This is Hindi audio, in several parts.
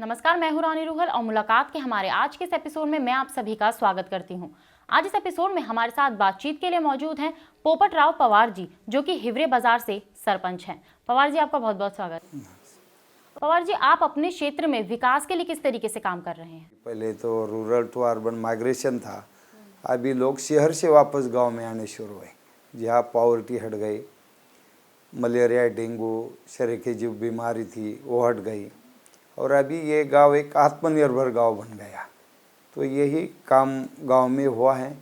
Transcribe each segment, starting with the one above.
नमस्कार, मैं हूं रानी रूहल और मुलाकात के हमारे आज के इस एपिसोड में मैं आप सभी का स्वागत करती हूं। आज इस एपिसोड में हमारे साथ बातचीत के लिए मौजूद हैं पोपट राव पवार जी, जो कि हिवरे बाजार से सरपंच हैं। पवार जी, आपका बहुत बहुत स्वागत। पवार जी, आप अपने क्षेत्र में विकास के लिए किस तरीके से काम कर रहे हैं? पहले तो रूरल टू अर्बन माइग्रेशन था, अभी लोग शहर से वापस गांव में आने शुरू हुए, जहाँ पॉवर्टी हट गई, मलेरिया, डेंगू, शरीर की जो बीमारी थी वो हट गई और अभी ये गांव एक आत्मनिर्भर गांव बन गया। तो यही काम गांव में हुआ है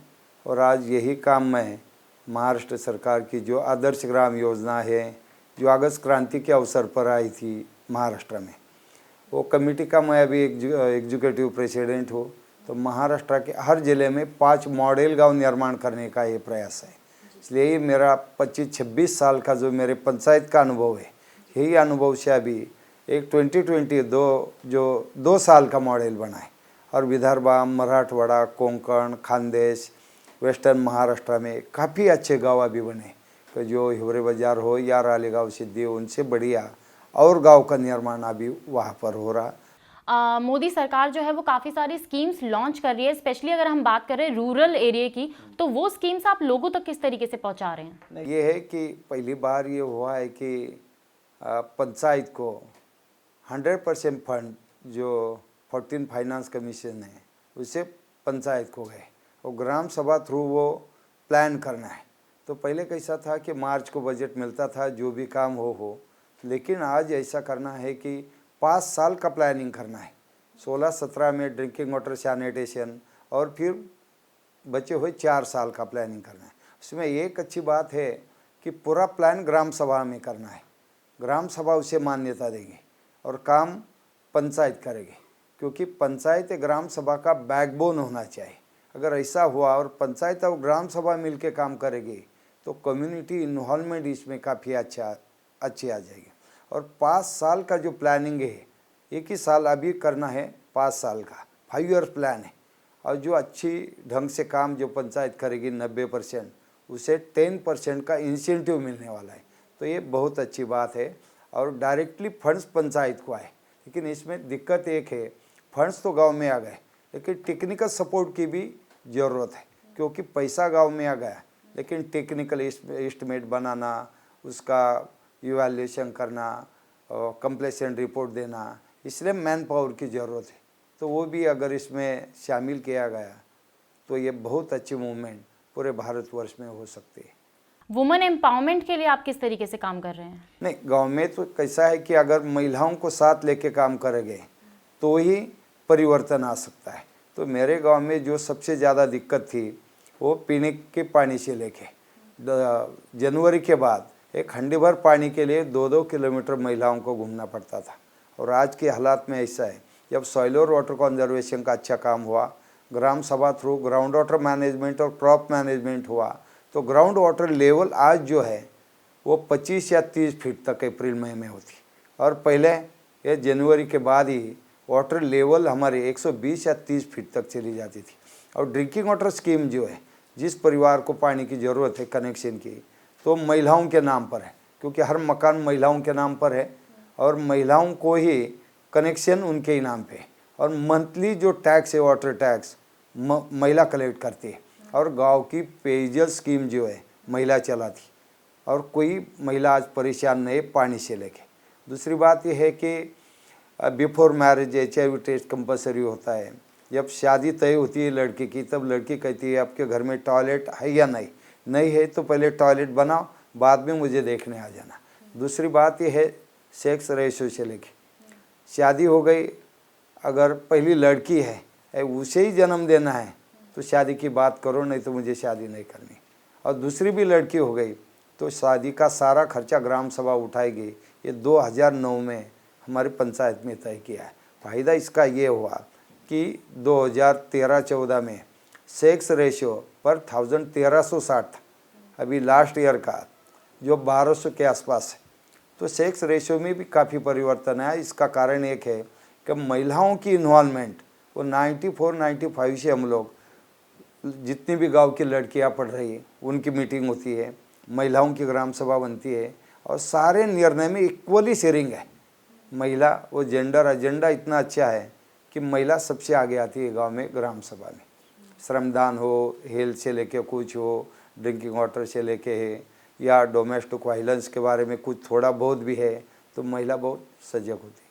और आज यही काम मैं महाराष्ट्र सरकार की जो आदर्श ग्राम योजना है, जो अगस्त क्रांति के अवसर पर आई थी महाराष्ट्र में, वो कमेटी का मैं अभी एग्जीक्यूटिव प्रेसिडेंट हूँ। तो महाराष्ट्र के हर ज़िले में 5 मॉडल गांव निर्माण करने का ये प्रयास है। इसलिए ही मेरा 25-26 साल का जो मेरे पंचायत का अनुभव है, यही अनुभव से अभी एक 2022 जो 2 साल का मॉडल बना है और विदर्भा, मराठवाड़ा, कोंकण, खानदेश, वेस्टर्न महाराष्ट्र में काफ़ी अच्छे गांव अभी बने। तो जो हिवरे बाजार हो या रालेगांव सिद्धि, उनसे बढ़िया और गांव का निर्माण अभी वहाँ पर हो रहा। मोदी सरकार जो है वो काफ़ी सारी स्कीम्स लॉन्च कर रही है, स्पेशली अगर हम बात करें रूरल एरिया की, तो वो स्कीम्स आप लोगों तक किस तरीके से पहुंचा रहे हैं? ये है कि पहली बार ये हुआ है कि पंचायत को 100% फंड जो 14 फाइनेंस कमीशन है उससे पंचायत को गए और ग्राम सभा थ्रू वो प्लान करना है। तो पहले कैसा था कि मार्च को बजट मिलता था, जो भी काम हो, लेकिन आज ऐसा करना है कि 5 साल का प्लानिंग करना है। 16-17 में ड्रिंकिंग वाटर सैनिटेशन और फिर बचे हुए 4 साल का प्लानिंग करना है। उसमें एक अच्छी बात है कि पूरा प्लान ग्राम सभा में करना है, ग्राम सभा उसे मान्यता देगी और काम पंचायत करेगी, क्योंकि पंचायत ग्राम सभा का बैकबोन होना चाहिए। अगर ऐसा हुआ और पंचायत और ग्राम सभा मिलकर काम करेगी तो कम्युनिटी इन्वॉल्वमेंट इसमें काफ़ी अच्छी आ जाएगी। और 5 साल का जो प्लानिंग है, एक ही साल अभी करना है, 5 साल का 5 ईयर प्लान है। और जो अच्छी ढंग से काम जो पंचायत करेगी 90%, उसे 10% का इंसेंटिव मिलने वाला है। तो ये बहुत अच्छी बात है और डायरेक्टली फंड्स पंचायत को आए। लेकिन इसमें दिक्कत एक है, फंड्स तो गांव में आ गए, लेकिन टेक्निकल सपोर्ट की भी ज़रूरत है, क्योंकि पैसा गांव में आ गया, लेकिन टेक्निकल एस्टिमेट बनाना, उसका इवैल्यूएशन करना, कंप्लीशन रिपोर्ट देना, इसलिए मैन पावर की ज़रूरत है। तो वो भी अगर इसमें शामिल किया गया तो ये बहुत अच्छी मूवमेंट पूरे भारतवर्ष में हो सकती है। वुमेन एम्पावरमेंट के लिए आप किस तरीके से काम कर रहे हैं? नहीं, गांव में तो कैसा है कि अगर महिलाओं को साथ लेके काम करेंगे तो ही परिवर्तन आ सकता है। तो मेरे गांव में जो सबसे ज़्यादा दिक्कत थी वो पीने के पानी से लेके जनवरी के बाद एक हंडी भर पानी के लिए 2-2 किलोमीटर महिलाओं को घूमना पड़ता था। और आज के हालात में ऐसा है, जब सॉइल और वाटर कंजर्वेशन का अच्छा काम हुआ, ग्राम सभा थ्रू ग्राउंड वाटर मैनेजमेंट और क्रॉप मैनेजमेंट हुआ, तो ग्राउंड वाटर लेवल आज जो है वो 25 या 30 फीट तक अप्रैल मई में होती, और पहले ये जनवरी के बाद ही वाटर लेवल हमारे 120 या 30 फीट तक चली जाती थी। और ड्रिंकिंग वाटर स्कीम जो है, जिस परिवार को पानी की ज़रूरत है कनेक्शन की, तो महिलाओं के नाम पर है, क्योंकि हर मकान महिलाओं के नाम पर है और महिलाओं को ही कनेक्शन उनके ही नाम पे। और मंथली जो टैक्स है, वाटर टैक्स, महिला कलेक्ट करती है। और गांव की पेयजल स्कीम जो है महिला चलाती, और कोई महिला आज परेशान नहीं पानी से लेके। दूसरी बात यह है कि before marriage HIV test compulsory होता है। जब शादी तय होती है लड़की की, तब लड़की कहती है आपके घर में टॉयलेट है या नहीं है तो पहले टॉयलेट बनाओ, बाद में मुझे देखने आ जाना। दूसरी बात यह है सेक्स रेशो से लेके, शादी हो गई, अगर पहली लड़की है उसे ही जन्म देना है तो शादी की बात करो, नहीं तो मुझे शादी नहीं करनी। और दूसरी भी लड़की हो गई तो शादी का सारा खर्चा ग्राम सभा उठाएगी। ये 2009 में हमारी पंचायत में तय किया है। फ़ायदा इसका ये हुआ कि 2013-14 में सेक्स रेशियो पर 1360 था, अभी लास्ट ईयर का जो 1200 के आसपास है। तो सेक्स रेशियो में भी काफ़ी परिवर्तन आया। इसका कारण एक है कि महिलाओं की इन्वॉल्वमेंट वो 94-95 से हम लोग जितनी भी गांव की लड़कियां पढ़ रही हैं उनकी मीटिंग होती है, महिलाओं की ग्राम सभा बनती है और सारे निर्णय में इक्वली शेयरिंग है। महिला वो जेंडर एजेंडा इतना अच्छा है कि महिला सबसे आगे आती है गांव में ग्राम सभा में। श्रमदान हो, हेल्थ से लेके कुछ हो, ड्रिंकिंग वाटर से लेके है, या डोमेस्टिक वायलेंस के बारे में कुछ थोड़ा बहुत भी है तो महिला बहुत सजग होती है।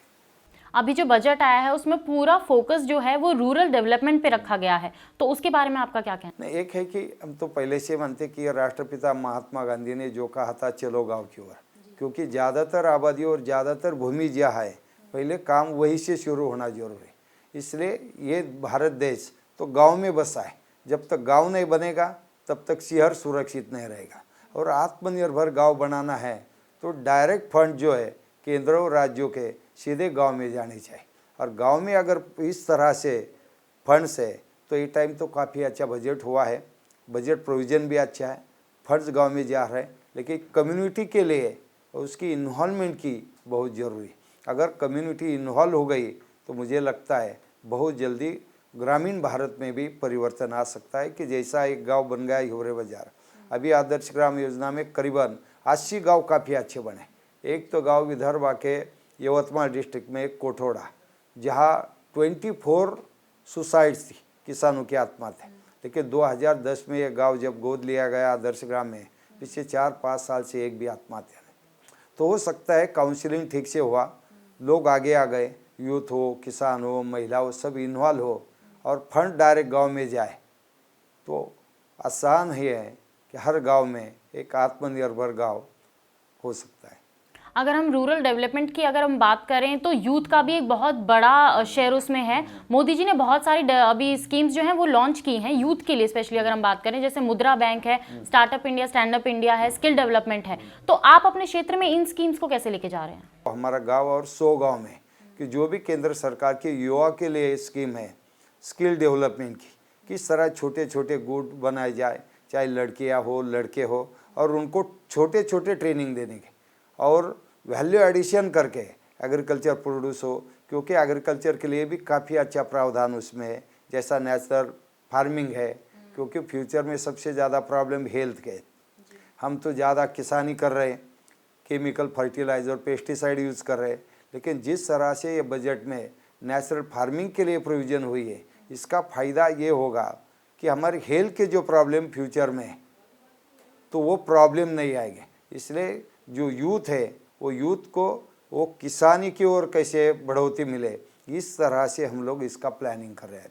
अभी जो बजट आया है उसमें पूरा फोकस जो है वो रूरल डेवलपमेंट पे रखा गया है, तो उसके बारे में आपका क्या कहना नहीं, एक है कि हम तो पहले से मानते कि राष्ट्रपिता महात्मा गांधी ने जो कहा था चलो गांव की ओर, क्योंकि ज़्यादातर आबादी और ज़्यादातर भूमि जहाँ है पहले काम वहीं से शुरू होना जरूरी है। इसलिए ये भारत देश तो गांव में बसा है। जब तक गांव नहीं बनेगा तब तक शहर सुरक्षित नहीं रहेगा। और आत्मनिर्भर गांव बनाना है तो डायरेक्ट फंड जो है केंद्र और राज्यों के सीधे गांव में जाने चाहिए। और गांव में अगर इस तरह से फंड्स है तो ये टाइम तो काफ़ी अच्छा बजट हुआ है, बजट प्रोविज़न भी अच्छा है, फंड्स गांव में जा रहे हैं। लेकिन कम्युनिटी के लिए उसकी इन्वॉल्वमेंट की बहुत ज़रूरी। अगर कम्युनिटी इन्वॉल्व हो गई तो मुझे लगता है बहुत जल्दी ग्रामीण भारत में भी परिवर्तन आ सकता है कि जैसा एक गांव बन गया हिवरे बाजार। अभी आदर्श ग्राम योजना में करीबन 80 गांव काफ़ी अच्छे बने। एक तो गांव विदर्भ के यवतमाल डिस्ट्रिक्ट में एक कोठोड़ा, जहां 24 सुसाइड्स थी किसानों की आत्महत्या। लेकिन 2010 में ये गांव जब गोद लिया गया आदर्श ग्राम में, पिछले 4-5 साल से एक भी आत्महत्या नहीं। तो हो सकता है काउंसलिंग ठीक से हुआ, लोग आगे आ गए, यूथ हो, किसान हो, महिला हो, सब इन्वॉल्व हो और फंड डायरेक्ट गांव में जाए तो आसान ही है कि हर गांव में एक आत्मनिर्भर गांव हो सकता है। अगर हम रूरल डेवलपमेंट की अगर हम बात करें तो यूथ का भी एक बहुत बड़ा शेयर उसमें है। मोदी जी ने बहुत सारी अभी स्कीम्स जो हैं वो लॉन्च की हैं यूथ के लिए, स्पेशली अगर हम बात करें, जैसे मुद्रा बैंक है, startup India, stand up India है, स्किल डेवलपमेंट है। तो आप अपने क्षेत्र में इन स्कीम्स को कैसे लेके जा रहे हैं? हमारा गांव और 100 गांव में कि जो भी केंद्र सरकार के युवा के लिए स्कीम है स्किल डेवलपमेंट की, किस तरह छोटे छोटे गुट बनाए जाए, चाहे लड़कियां हो लड़के हो, और उनको छोटे छोटे ट्रेनिंग देने के और वैल्यू एडिशन करके एग्रीकल्चर प्रोड्यूस हो, क्योंकि एग्रीकल्चर के लिए भी काफ़ी अच्छा प्रावधान उसमें है, जैसा नेचुरल फार्मिंग है। क्योंकि फ्यूचर में सबसे ज़्यादा प्रॉब्लम हेल्थ के, हम तो ज़्यादा किसानी कर रहे हैं, केमिकल फर्टिलाइज़र पेस्टिसाइड यूज़ कर रहे हैं। लेकिन जिस तरह से ये बजट में नेचुरल फार्मिंग के लिए प्रोविज़न हुई है, इसका फ़ायदा ये होगा कि हमारे हेल्थ के जो प्रॉब्लम फ्यूचर में तो वो प्रॉब्लम नहीं आएंगे। इसलिए जो यूथ है वो यूथ को वो किसानी की ओर कैसे बढ़ोतरी मिले, इस तरह से हम लोग इसका प्लानिंग कर रहे हैं।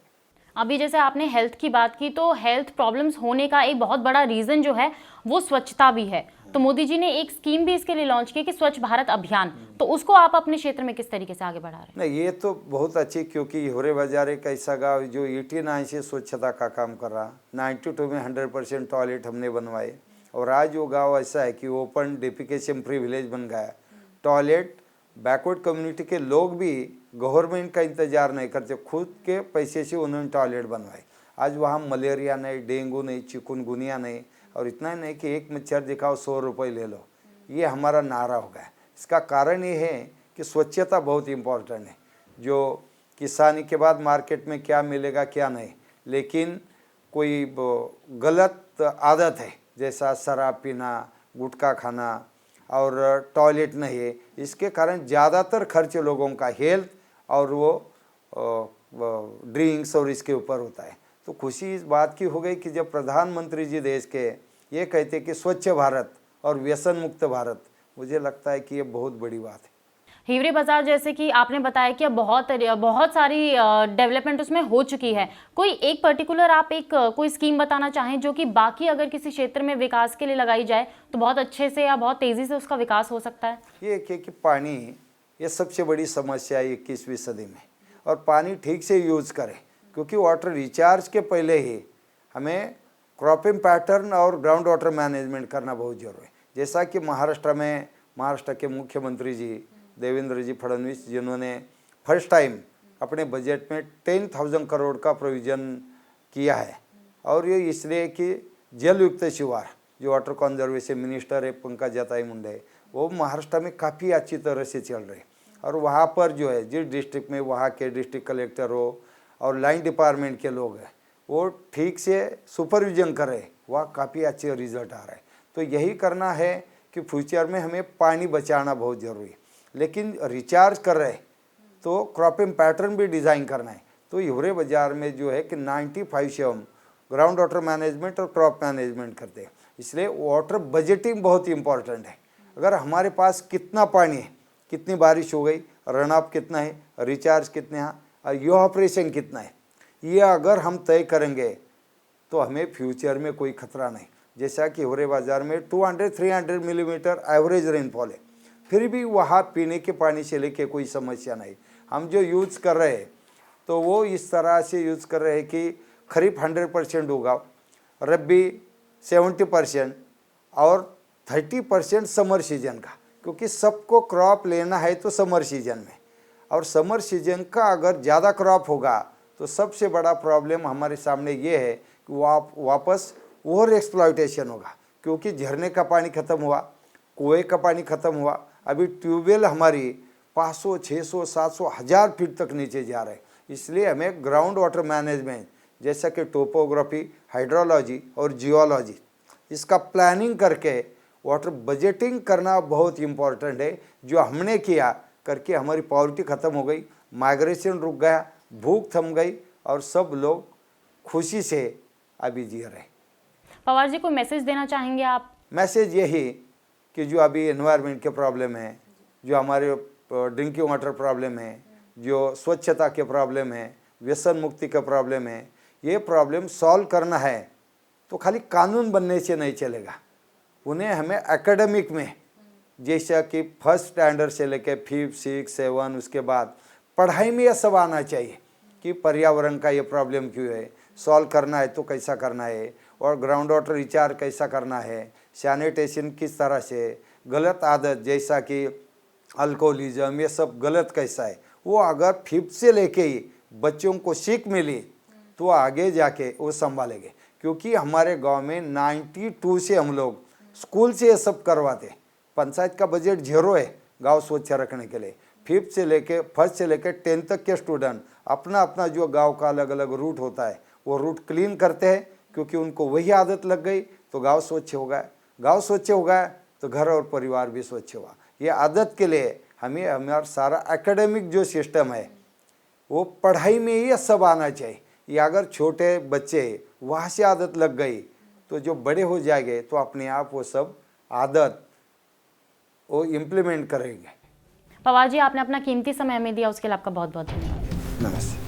अभी जैसे आपने हेल्थ की बात की, तो हेल्थ प्रॉब्लम्स होने का एक बहुत बड़ा रीज़न जो है वो स्वच्छता भी है। तो मोदी जी ने एक स्कीम भी इसके लिए लॉन्च की कि स्वच्छ भारत अभियान, तो उसको आप अपने क्षेत्र में किस तरीके से आगे बढ़ा रहे हैं? नहीं, ये तो बहुत अच्छी, क्योंकि हिवरे बाजार एक ऐसा गाँव जो 89 से स्वच्छता का काम कर रहा। 92 में 100% टॉयलेट हमने बनवाए, और आज वो गाँव ऐसा है कि ओपन डेफिकेशन फ्री विलेज बन गया। टॉयलेट बैकवर्ड कम्युनिटी के लोग भी गवर्नमेंट का इंतजार नहीं करते, खुद के पैसे से उन्होंने टॉयलेट बनवाए। आज वहाँ मलेरिया नहीं, डेंगू नहीं, चिकुनगुनिया नहीं, और इतना नहीं कि एक मच्छर दिखाओ 100 रुपये ले लो, ये हमारा नारा हो गया। इसका कारण ये है कि स्वच्छता बहुत इम्पोर्टेंट है। जो किसानी के बाद मार्केट में क्या मिलेगा क्या नहीं, लेकिन कोई गलत आदत है जैसा शराब पीना, गुटखा खाना और टॉयलेट नहीं है, इसके कारण ज़्यादातर खर्च लोगों का हेल्थ और वो ड्रिंक्स और इसके ऊपर होता है। तो खुशी इस बात की हो गई कि जब प्रधानमंत्री जी देश के ये कहते कि स्वच्छ भारत और व्यसन मुक्त भारत, मुझे लगता है कि ये बहुत बड़ी बात है। हिवरे बाजार जैसे कि आपने बताया कि अब बहुत सारी डेवलपमेंट उसमें हो चुकी है। कोई एक पर्टिकुलर आप एक कोई स्कीम बताना चाहें जो कि बाकी अगर किसी क्षेत्र में विकास के लिए लगाई जाए तो बहुत अच्छे से या बहुत तेज़ी से उसका विकास हो सकता है? ये कि पानी ये सबसे बड़ी समस्या है 21वीं सदी में, और पानी ठीक से यूज़ करें, क्योंकि वाटर रिचार्ज के पहले ही हमें क्रॉपिंग पैटर्न और ग्राउंड वाटर मैनेजमेंट करना बहुत जरूरी है। जैसा कि महाराष्ट्र के मुख्यमंत्री जी देवेंद्र जी फडणवीस, जिन्होंने फर्स्ट टाइम अपने बजट में 10,000 करोड़ का प्रोविज़न किया है, और ये इसलिए कि जल युक्त शिवार, जो वाटर कंजर्वेशन मिनिस्टर है पंकज जताई मुंडे, वो महाराष्ट्र में काफ़ी अच्छी तरह से चल रहे। और वहाँ पर जो है जिस डिस्ट्रिक्ट में वहाँ के डिस्ट्रिक्ट कलेक्टर हो और लाइन डिपार्टमेंट के लोग हैं वो ठीक से सुपरविजन करें, वहाँ काफ़ी अच्छे रिजल्ट आ रहे हैं। तो यही करना है कि फ्यूचर में हमें पानी बचाना बहुत ज़रूरी है। लेकिन रिचार्ज कर रहे हैं तो क्रॉपिंग पैटर्न भी डिज़ाइन करना है। तो हिवरे बाज़ार में जो है कि 95 से हम ग्राउंड वाटर मैनेजमेंट और क्रॉप मैनेजमेंट करते हैं। इसलिए वाटर बजटिंग बहुत इंपॉर्टेंट है। अगर हमारे पास कितना पानी है, कितनी बारिश हो गई, रन ऑफ कितना है, रिचार्ज कितने हैं और इवापोरेशन कितना है, ये अगर हम तय करेंगे तो हमें फ्यूचर में कोई खतरा नहीं। जैसा कि हिवरे बाज़ार में 200-300 मिलीमीटर एवरेज रेनफॉल है, फिर भी वहाँ पीने के पानी से लेके कोई समस्या नहीं। हम जो यूज़ कर रहे हैं तो वो इस तरह से यूज़ कर रहे हैं कि खरीफ 100% होगा, रबी 70% और 30% समर सीजन का, क्योंकि सबको क्रॉप लेना है तो समर सीजन में। और समर सीजन का अगर ज़्यादा क्रॉप होगा तो सबसे बड़ा प्रॉब्लम हमारे सामने ये है कि वापस ओवर एक्सप्लॉयटेशन होगा, क्योंकि झरने का पानी ख़त्म हुआ, कुएं का पानी ख़त्म हुआ, अभी ट्यूबवेल हमारी 500, 600, 700, 1000 फीट तक नीचे जा रहे हैं। इसलिए हमें ग्राउंड वाटर मैनेजमेंट जैसा कि टोपोग्राफी, हाइड्रोलॉजी और जियोलॉजी, इसका प्लानिंग करके वाटर बजटिंग करना बहुत इम्पोर्टेंट है। जो हमने किया करके हमारी पॉवर्टी ख़त्म हो गई, माइग्रेशन रुक गया, भूख थम गई और सब लोग खुशी से अभी जी रहे। पवार जी को मैसेज देना चाहेंगे आप? मैसेज यही कि जो अभी एनवायरनमेंट के प्रॉब्लम है, जो हमारे ड्रिंकिंग वाटर प्रॉब्लम है, जो स्वच्छता के प्रॉब्लम है, व्यसन मुक्ति का प्रॉब्लम है, ये प्रॉब्लम सॉल्व करना है तो खाली कानून बनने से नहीं चलेगा। उन्हें हमें एकेडमिक में, जैसा कि फर्स्ट स्टैंडर्ड से लेकर 5, 6, 7, उसके बाद पढ़ाई में यह सब आना चाहिए कि पर्यावरण का ये प्रॉब्लम क्यों है, सॉल्व करना है तो कैसा करना है, और ग्राउंड वाटर रिचार्ज कैसा करना है, सैनिटेशन किस तरह से, गलत आदत जैसा कि अल्कोहलिज्म, ये सब गलत कैसा है, वो अगर 5th से लेके ही बच्चों को सीख मिली तो आगे जाके वो संभालेंगे। क्योंकि हमारे गांव में 92 से हम लोग स्कूल से ये सब करवाते। पंचायत का बजट 0 है गांव स्वच्छ रखने के लिए। 5th से लेके 1st से लेकर 10th तक के स्टूडेंट अपना अपना जो गांव का अलग अलग रूट होता है वो रूट क्लीन करते हैं, क्योंकि उनको वही आदत लग गई तो गांव स्वच्छ हो गया। गांव स्वच्छ हो गया तो घर और परिवार भी स्वच्छ हुआ। ये आदत के लिए हमें हमारा सारा एकेडमिक जो सिस्टम है वो पढ़ाई में ही सब आना चाहिए। ये अगर छोटे बच्चे वहाँ से आदत लग गई तो जो बड़े हो जाएंगे तो अपने आप वो सब आदत वो इम्प्लीमेंट करेंगे। पवार जी, आपने अपना कीमती समय हमें दिया, उसके लिए आपका बहुत बहुत धन्यवाद। नमस्ते।